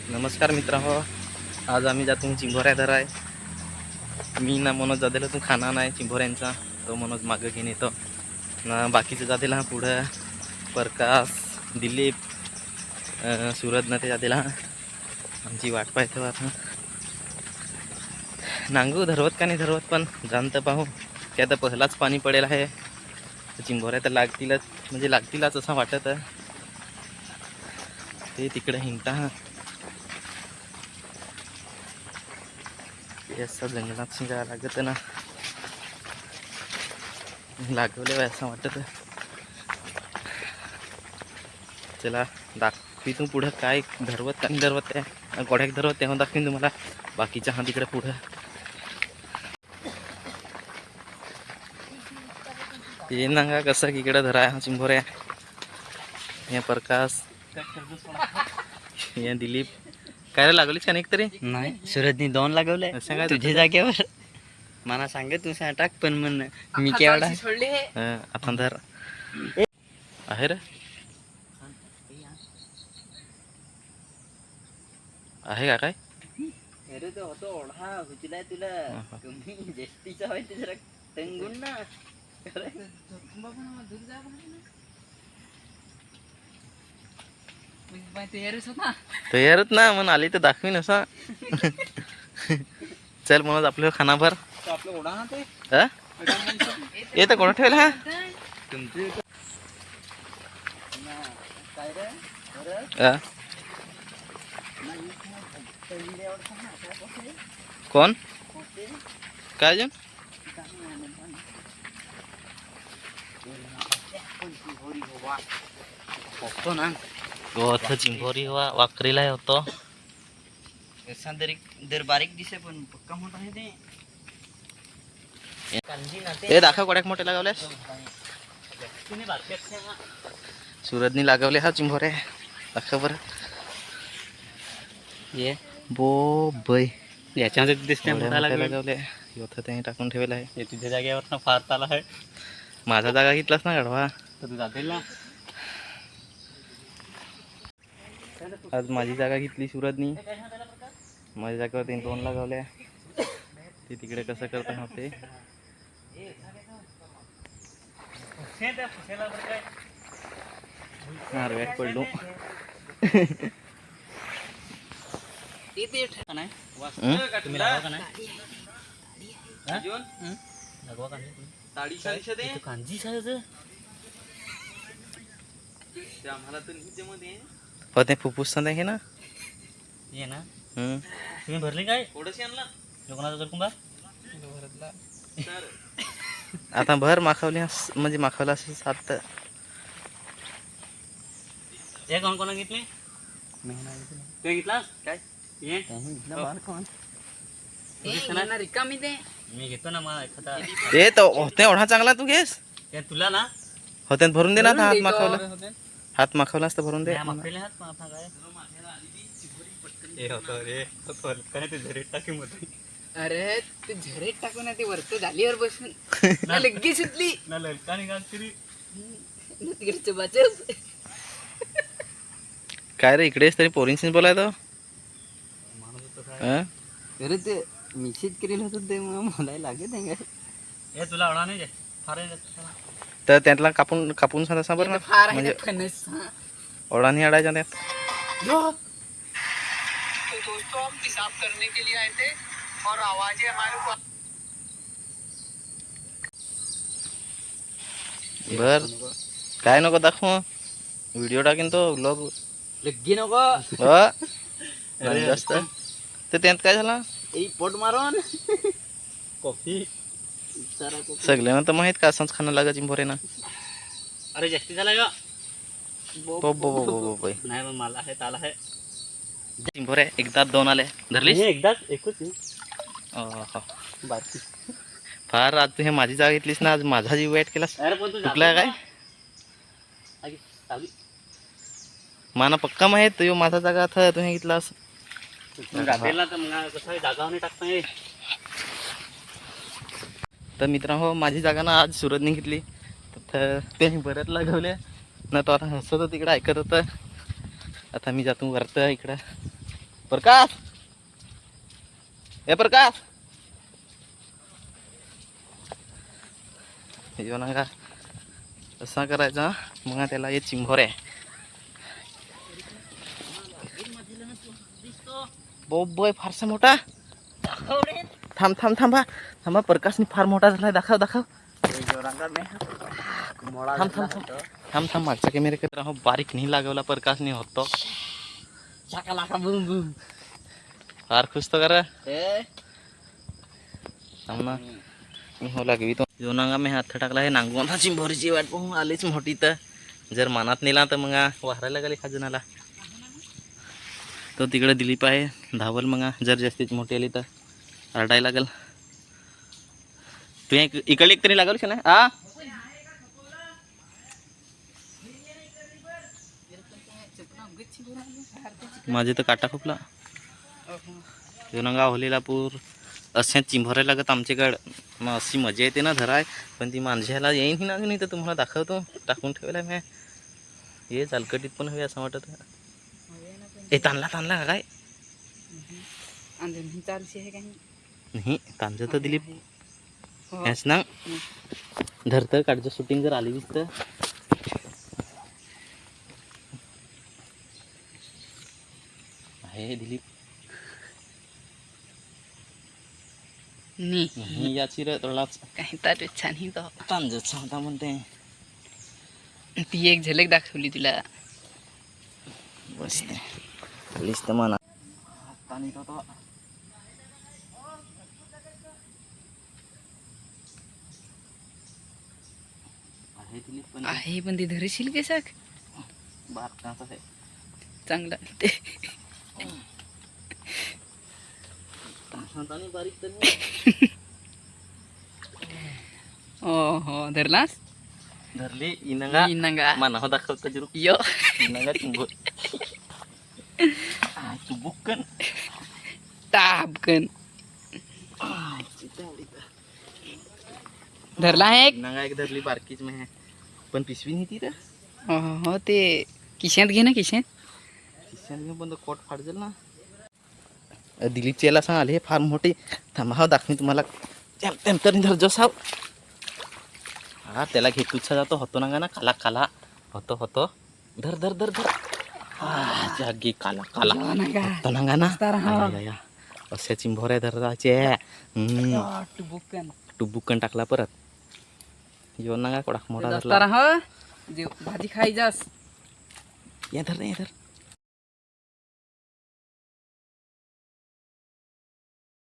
नमस्कार मित्रांनो, आज आम्ही जातो चिंभोऱ्या धराय. मी ना मनोज जादेला तू खाना नाही चिंभोऱ्यांचा, तो मनोज मागं घेऊन येतो ना. बाकीचे जादेला पुढं प्रकाश, दिलीप, सूरज ना ते जादेला आमची वाट पाहतो. आता नांगू धरवत का नाही धरवत, पण जाणतं पाहू. ते आता पहिलाच पाणी पडेल आहे, चिंभोऱ्या तर लागतीलच, म्हणजे लागतीलच असं वाटत. ते तिकडे हिंगता असं जंगलात शिंगा लागत ना, लागवले असं वाटत. चला दाखवी तू पुढं काय धरवत का नाही धरवत, त्या गोड्याक धरवत तेव्हा दाखवीन तुम्हाला. बाकीच्या हा तिकडे पुढं ये ना कसं इकडे धराय हा चिंभोऱ्या. हे प्रकाश, हे दिलीप. काय लागलीच का नाही तरी नाही, सुरजनी 2 लागवले तुझ्या जागेवर. मला सांग तू टाक, पण म्हण मी केवढा आता धर आहे रे. आहे का काय? अरे तो होतो ओढा हुचलाय तुला. तुम्ही जेष्टीचा होय ते जरा टंगून ना. तयारच ना म्हणून आली तर दाखवीन असा. चल म्हणून आपलं खानाभर आपलं ओढा ते येतं कोण ठेवलं हा तुमचे काय रे हा? कोण काय जण होतो ना होतं चिंभोरी वाकरीला होतो. असा दर बारीक दिसे, पण पक्का मोठा आहे ते. हे दाखव कोड्याक मोठे लागवल्यास. सूरजनी लागवले हा चिंभोरे, दाखव बरं. ये बो बै याच्यामध्ये दिसते मोठा लागवले होतं, ते टाकून ठेवलं आहे. हे तुझ्या जागेवर फार ताला आहे. माझा जागा घेतलास ना गाढवा. तर तू जातील ना. आज माझी जागा घेतली सूरजनी. माझ्या जागेवर 2 लागवल्या. ते तिकडे कसं करता होते हारव्यात पडलो. तुम्ही लागवा का नाही? लागवा का नाही? कांजी हो ते फुफ्फुस आहे ना. ये ना तुम्ही भरली काय लोकांचा जर कुंभा आता भर माखवली, म्हणजे माखवला असं 7. हे कोण कोणा घेतली? तू घेतलास काय? ये रिकामी ते मी घेतो ना. मला एखादा ते तर होते एवढा चांगला तू घेस. ते तुला ना होते भरून दे ना. हात माखवला, हात माखवला असतं भरून दे. मागलेले हात माफा काय हे होतं रे. काय ते झरेट टाकी मध्ये. अरे ते झरेट टाकून ती वरत झालीवर बसून लगेच सुटली ना ललका निघाल तरी तिकडचे बचत. काय रे इकडेच तरी पोरींशी बोलायचं. अरे ते मिक्सित केलेलं होतं ते मला लागेल नाही काय. हे तुला आवडा नाही फार तर त्यातला कापून सांगा बरं ना, फार म्हणजे आहे फणस. ओढा नाही अडायचा त्यात. तो दोस्तों हम पेशाब करने के लिए आए थे और आवाजें हमारे को. बर काय नको दाखव, व्हिडिओ टाकीन तो ब्लॉग. लग्गी नको जास्त तर त्यात काय झाला. पोट मारून कॉफी सगळ्यांना तर माहित का असंच खाणं लागा चिंभोरे ना. अरे जास्ती झाला का नाही पण मला आहे ताला आहे. चिंभोरे एकदा 2 आले धरलीस. एकदाच एकच बाकी फार. आज तू हे माझी जागा घेतलीस ना, आज माझा जीव वाईट केलास. चुकला काय माना पक्का माहित तू माझा जागा था तू हे घेतलास. तर मित्रांनो माझी जागा ना आज सूरजने घेतली. तर ते बऱ्याच लागवल्या ना. तो आता हसत तिकडे ऐकत होतं. आता मी जातो वरतं इकडं. प्रकाश ए प्रकाश यो ना का असा करायचा मग त्याला हे चिंभोर आहे बोय फारसा मोठा थांब थांब थांबा थांबा प्रकाशनी फार मोठा झालाय दाखव दाखव थांब थांब थांब थांब थांब मागचा कॅमेरा राहो बारीक नाही लागवला प्रकाशनी होतो फार खुश तो करा थांब ना मी हो लागवी तो जोनांगा मी हात टाकला आहे नांगवणा चिंभोरीची वाट पाहून आलीच मोठी तर जर मनात नेला तर मग वाहरायला गेले खाजूनाला तो तिकडे दिलीप आहे धावल मग जर जास्तीच मोठी आली तर रडायला लागेल तू इकडे एक तरी लागल का ना आ माझे तर काटा खुपला जोनांगा होलीलापूर असे चिंभरायला लागत आमच्याकडं मग अशी मजा येते ना धराय पण ती माणसाला येईन ना नाही तर तुम्हाला दाखवतो टाकून ठेवला मी हे चालकटीत पण हवी असं वाटत ए ताणला ताणला काय नाही तांजं तर दिलीप हेच ना धरतं काढचं शूटिंग जर आली तर आहे दिलीप नी याची रे तोलाच काही तर छान ही तो तांजच होता म्हणते ती एक झलक दाखवली तुला बस लिस्ट म्हणा पाणी तो आहे दिलीप पण आहे पण ती धरशील के साक बारकाचा आहे चांगला ते ताणी बारीक तर हो धरलास धरली इनंगा नंगा मना हो दाखवता जरूर यो इनंगा चिंबो चुबुकन टापकन धरला आहे एक इनंगा एक धरली बारकीच में पण पिशवी नाही ती रे हो ते किशात घे ना किशात किशन घेऊन पण तो कोट फाडजेल ना दिलीपची याला सांग आले फार मोठी थांबा हो दाखवी तुम्हाला तरी धर जो साव हा त्याला घेतूचा जातो होतो ना खाला खाला होतो होतो धर धर धर धर हा जागी काला काला होतो ना अशा चिंभोऱ्या धराचे टुबुकन टाकला परत येऊन ना कोडा मोठा धरला हो भाजी खाई जास या धर नाही धर